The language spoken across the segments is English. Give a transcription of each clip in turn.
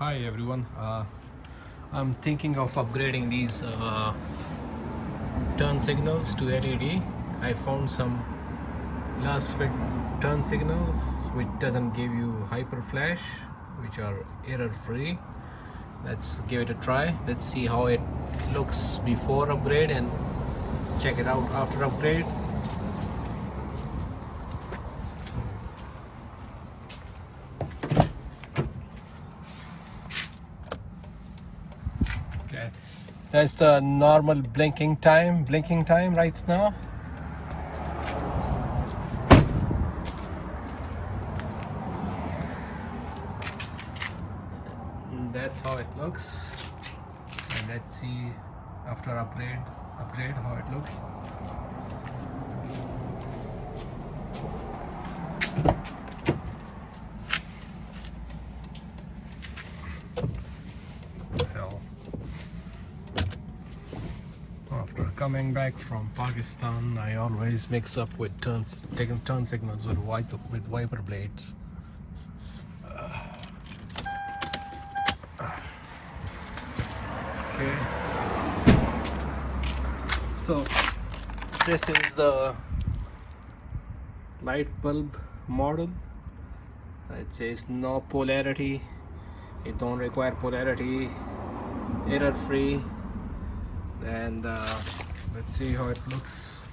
Hi everyone, I'm thinking of upgrading these turn signals to LED. I found some last fit turn signals which doesn't give you hyper flash, which are error free. Let's give it a try. Let's see how it looks before upgrade and check it out after upgrade. Okay, that's the normal blinking time right now. And that's how it looks. And let's see after upgrade how it looks. Hell. After coming back from Pakistan, I always mix up with taking turn signals with wiper blades. Okay. So this is the light bulb model. It says no polarity. It don't require polarity, error free. And let's see how it looks.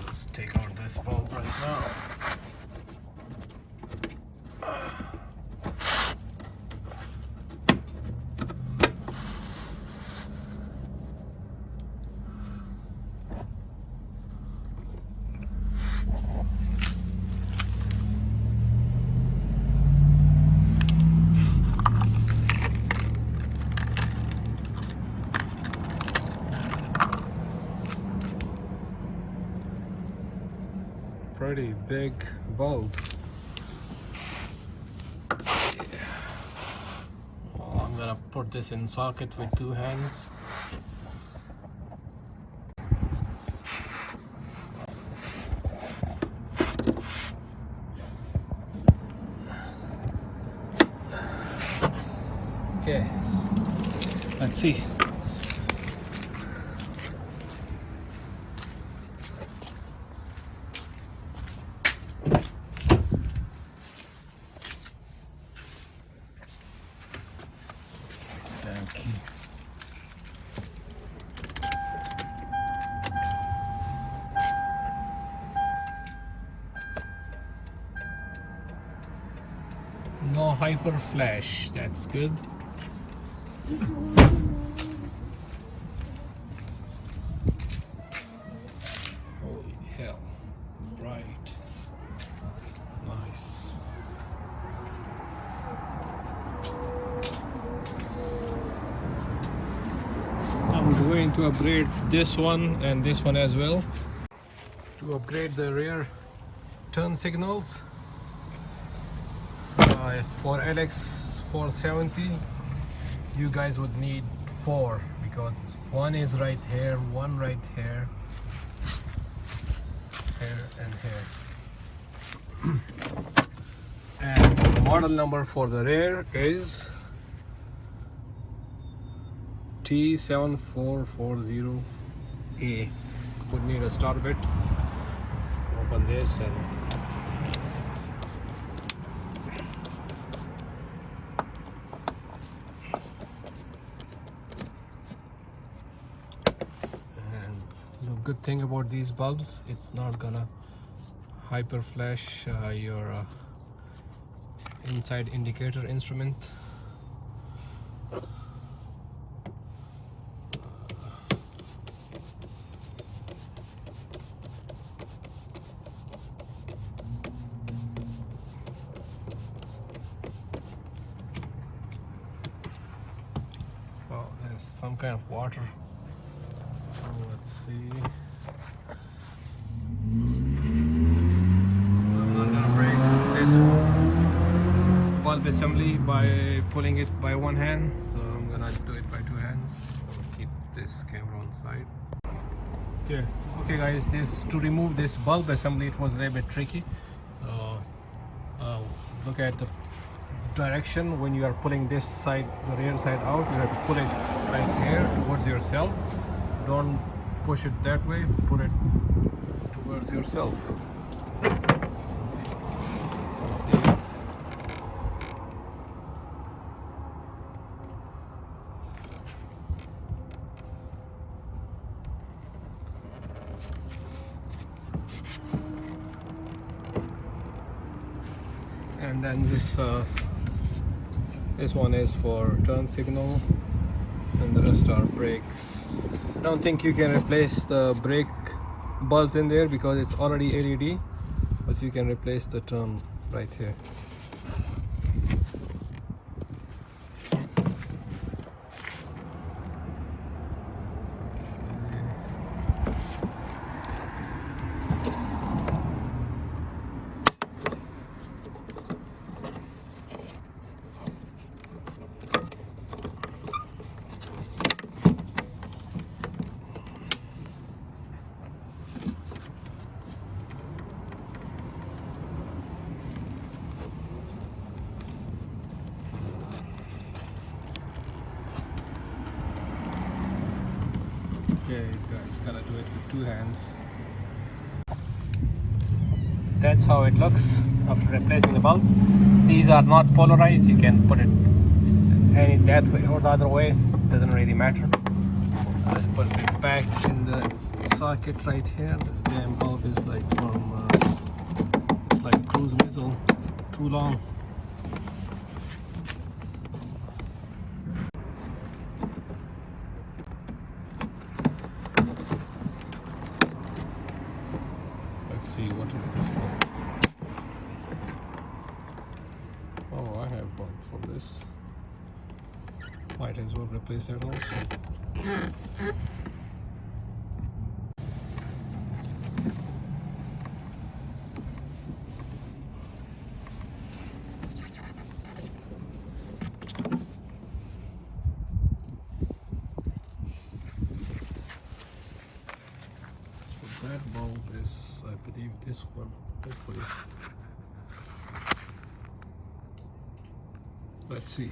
Let's take out this bulb right now. Pretty big bulb. I'm gonna put this in socket with two hands. Okay, let's see. No hyper flash, that's good. Holy hell, bright, nice. I'm going to upgrade this one and this one as well. To upgrade the rear turn signals, for LX470 you guys would need 4, because one is right here, one right here, and here. And the model number for the rear is T7440A. Would need a start bit. Open this and the good thing about these bulbs, it's not gonna hyper flash your inside indicator instrument. Well, there's some kind of water. Let's see. I'm not gonna break this bulb assembly by pulling it by one hand, so I'm gonna do it by two hands. I'll keep this camera on side. Okay guys, to remove this bulb assembly, it was a little bit tricky. Look at the direction. When you are pulling this side, the rear side out, you have to pull it right here towards yourself. Don't push it that way, pull it towards yourself. See? And then this one is for turn signal, and the rest are brakes. I don't think you can replace the brake bulbs in there because it's already LED, but you can replace the turn right here. Okay guys, gotta do it with 2 hands. That's how it looks after replacing the bulb. These are not polarized, you can put it any that way or the other way, doesn't really matter. I'll put it back in the socket right here. The damn bulb is like from it's like a cruise missile, too long. See what is this bulb? Oh, I have bulb for this. Might as well replace that also. So that bulb is, I believe, this one, hopefully. Let's see.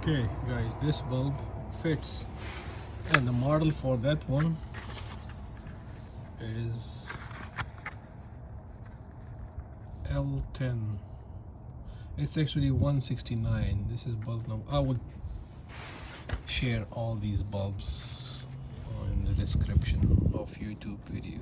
Okay guys, this bulb fits, and the model for that one is L10. It's actually 169. This is bulb number. I would share all these bulbs in the description of YouTube video.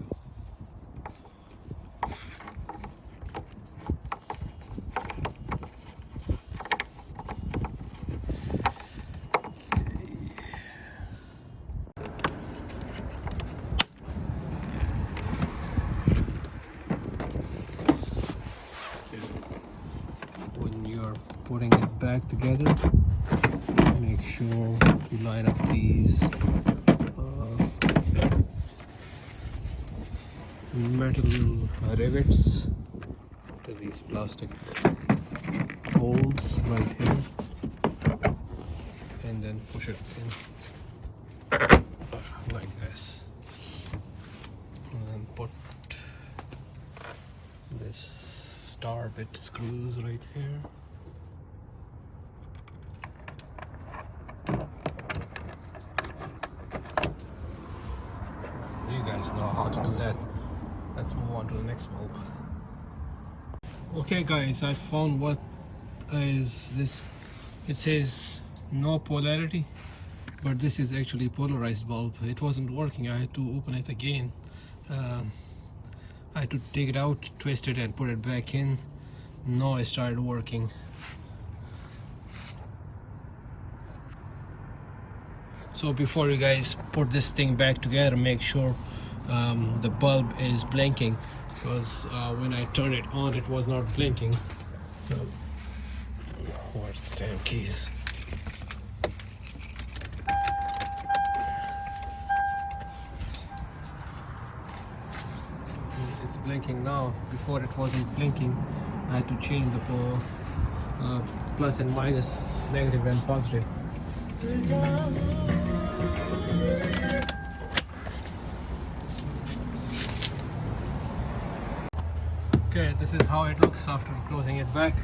Putting it back together, make sure you line up these metal rivets to these plastic holes right here, and then push it in like this, and then put this star bit screws right here. You guys know how to do that. Let's move on to the next bulb. Okay guys, I found what is this. It says no polarity, but this is actually polarized bulb. It wasn't working. I had to open it again. I had to take it out, twist it, and put it back in. Now it started working. So before you guys put this thing back together, make sure the bulb is blinking, because when I turned it on it was not blinking. So, where's the damn keys? It's blinking now. Before it wasn't blinking. I had to change the plus and minus, negative and positive. Okay, this is how it looks after closing it back.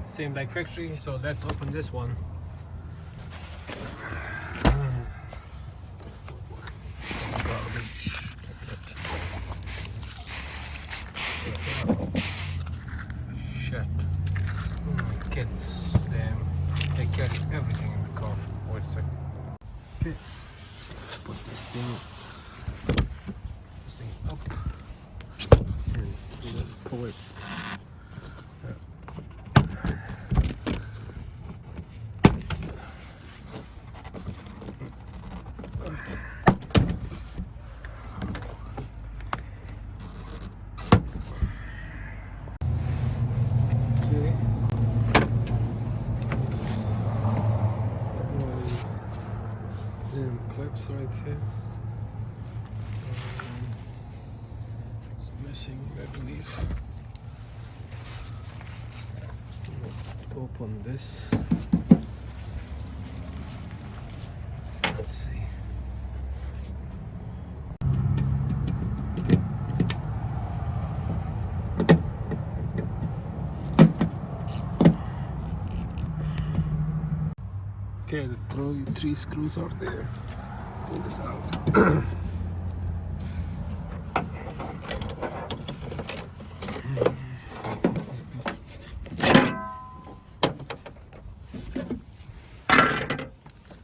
Same like factory. So let's open this one. Some garbage. Shit. Kids, they carry everything in the car. Wait a second. Okay, put this thing up and then pull it. Clips right here. It's missing, I believe. Open this. Let's see. Okay, the three screws are there. Pull this out.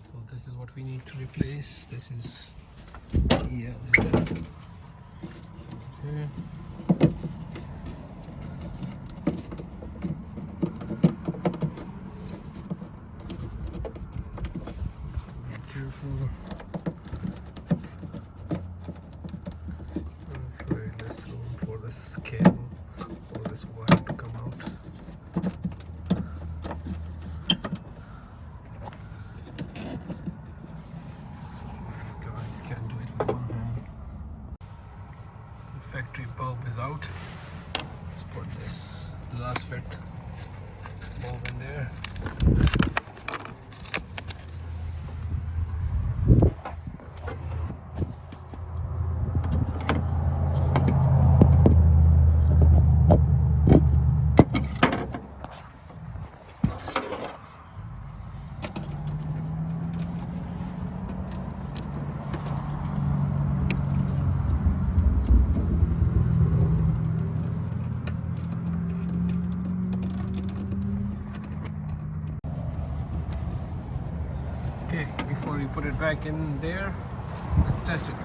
So this is what we need to replace. This is this is it. Okay. Be careful. This cable or this wire to come out. Guys can't do it with one hand. The factory bulb is out. Let's put this last fit bulb in there. Okay, before you put it back in there, let's test it.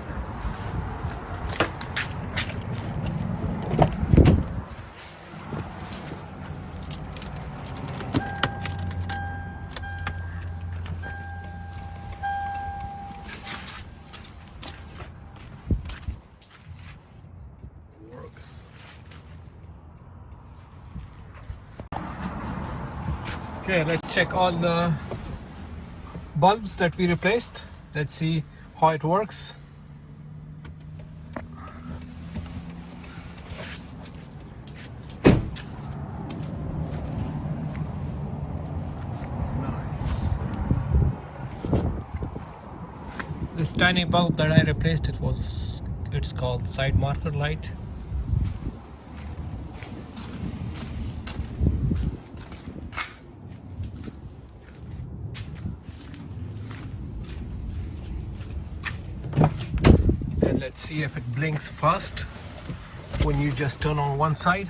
Works. Okay, let's check all the bulbs that we replaced. Let's see how it works. Nice. This tiny bulb that I replaced, it's called side marker light. Let's see if it blinks fast when you just turn on one side.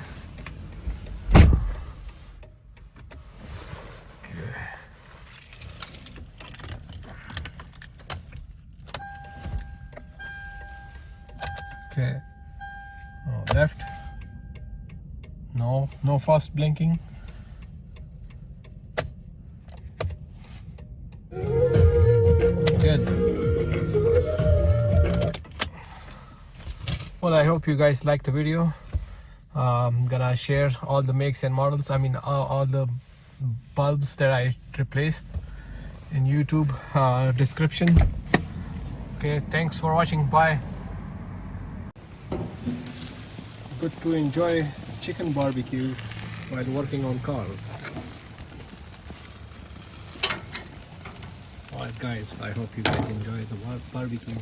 Okay. Oh, left. No fast blinking. Good. Well, I hope you guys like the video. Gonna share all the makes and models, I mean all the bulbs that I replaced in YouTube description. Okay, thanks for watching. Bye. Good to enjoy chicken barbecue while working on cars. Alright guys, I hope you guys enjoy the barbecue.